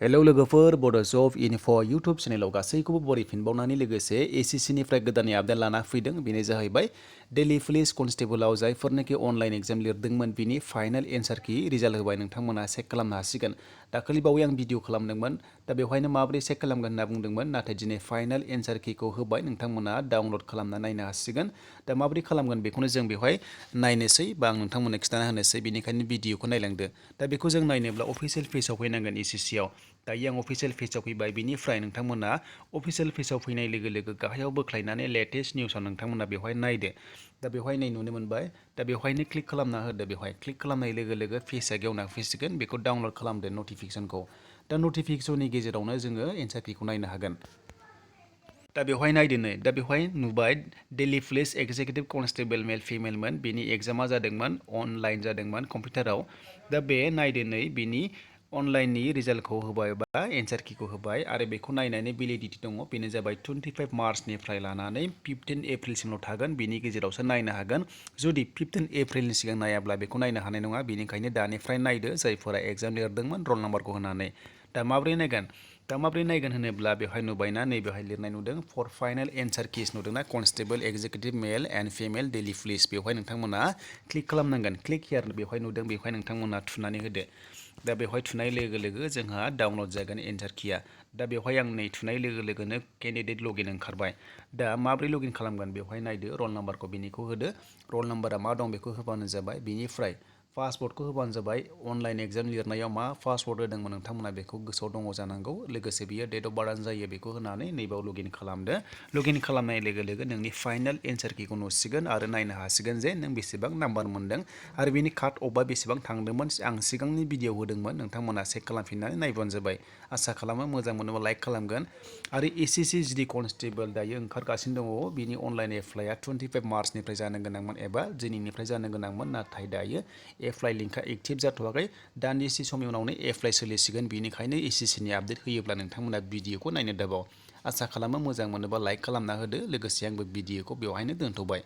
Hello लोगोफोर Bodos of enough' YouTube चेनेलाव गासैखौबो बरायफिनबावनानै लोगोसे एसएससिनिफ्राय गोदानै आपडेट लाना फैदों बेनो जाहैबाय दिल्ली पुलिस कनस्टेबलाव जायफोरनोखि अनलाइन एग्जाम लिरदोंमोन बिनि फाइनाल एन्सार कि रिजाल्ट होबाय नोंथांमोना चेक खालामनो हासिगोन। दाखालि बावै आं भिडिअ खालामदोंमोन दा बेवहायनो माबोरै चेक खालामगोन होनना बुंदोंमोन नाथाय दिनै फाइनाल एन्सार किखौ होबाय नोंथांमोना डाउनलड खालामना नायनो हासिगोन। दा माबोरै खालामगोन बेखौनो जों बेवहाय नायनोसै बा आं नोंथांमोननो खिन्थाना होनोसै बेनिखायनो भिडिअखौ नायलांदो। दा बेखौ जों नायनोब्ला अफिसियेल पेजाव फैनांगोन एसएससिआव। दायो आं अफिसियेल पेजाव फैबाय बिनिफ्राय नोंथांमोना अफिसियेल पेजाव फैनाय लोगो लोगो गाहायाव बोख्लायनानै लेटेस्ट निउसाव नोंथांमोना बेवहाय नायदो। दा बेवहाय नै नुनो मोनबाय दा बेवहायनो क्लिक खालामना होदो। बेवहाय क्लिक खालामनाय लोगो लोगो पेजआ गेवना फैसिगोन बेखौ डाउनलड खालामदो नटिफिकेसनखौ। दा नटिफिकेसननि गेजेरावनो जोङो एन्सार किखौ नायनो हागोन। दा बेवहाय नायदो नै दा बेवहाय नुबाय दिल्ली पुलिस एक्जिकिउटिभ कनस्टेबल मेल फिमेलमोन बेनि एग्जामा जादोंमोन अनलाइन जादोंमोन कम्पिउटाराव। दा बे नायदो नै बिनि अनलाइननि रिजाल्टखौ होबाय बा एन्सार किखौ होबाय आरो बेखौ नायनानै भेलिडिटि दङ बेनो जाबाय 25 मार्चनिफ्राय लानानै 15 एप्रिलसिमल' थागोन बेनि गेजेरावसो नायनो हागोन। जुदि 15 एप्रिलनि सिगां नायाब्ला बेखौ नायनो हानाय नङा बेनिखायनो दानिफ्राय नायदो जायफोरा एग्जाम लिरदोंमोन रल नाम्बारखौ होनानै। दा माब्रै नायगोन होनोब्ला बेवहाय नुबायना नै बेवहाय लिरनाय नुदों फर फाइनाल एन्सार किस नुदोंना constable executive male and female Delhi police बेवहाय नोंथांमोना क्लिक खालामनांगोन। क्लिक हियार बेवहाय नुदों बेवहाय नोंथांमोना थुनानै होदो। दा बेवहाय थुनाय लोगो लोगो जोंहा डाउनलड जागोन एन्सार किया। दा बेवहाय आं नै थुनाय लोगो लोगोनो केन्डिडेट लगइन ओंखारबाय। दा माब्रै लगइन खालामगोन बेवहाय नायदो रल नाम्बारखौ बिनिखौ होदो। रल नाम्बारा मा दं बेखौ होबानो जाबाय। बिनिफ्राय पासवर्डखौ होबानो जाबाय। अनलाइन एग्जाम लिरनायाव मा पासवर्ड होदोंमोन नोंथांमोना बेखौ गोसोआव दङ जानांगौ। लोगोसे बियो डेट अफ बार्थआनो जायो बेखौ होनानै नैबाव लगइन खालामदो। लगइन खालामनाय लोगो लोगो नोंनि फाइनाल एन्सार किखौ नुसिगोन आरो नायनो हासिगोन जे नों बेसेबां नाम्बार मोन्दों आरो बिनि काट अफआ बेसेबां थांदोंमोन आं सिगांनि भिडिअ होदोंमोन नोंथांमोना चेक खालामफिननानै नायबानो जाबाय। आसा खालामो मोजां मोनोबा लाइक खालामगोन। आरो एसएससि जिडि कनस्टेबल दायो ओंखारगासिनो दङ बिनि अनलाइन एप्लाइआ 25 मार्चनिफ्राय जानो गोनांमोन एबा दिनैनिफ्राय जानो गोनांमोन नाथाय दायो एप्लाइ लिंकआ एक्टिभ जाथ'वाखै। दान्दिसे समनि उनावनो एप्लाइ सोलिसिगोन बेनिखायनो एसएससिनि आपडेट होयोब्ला नोंथांमोना भिडिअखौ नायनो दाबाव। आसा खालामो मोजां मोनोबा लाइक खालामना होदो लोगोसे आंबो भिडिअखौ बेवहायनो दोनथ'बाय।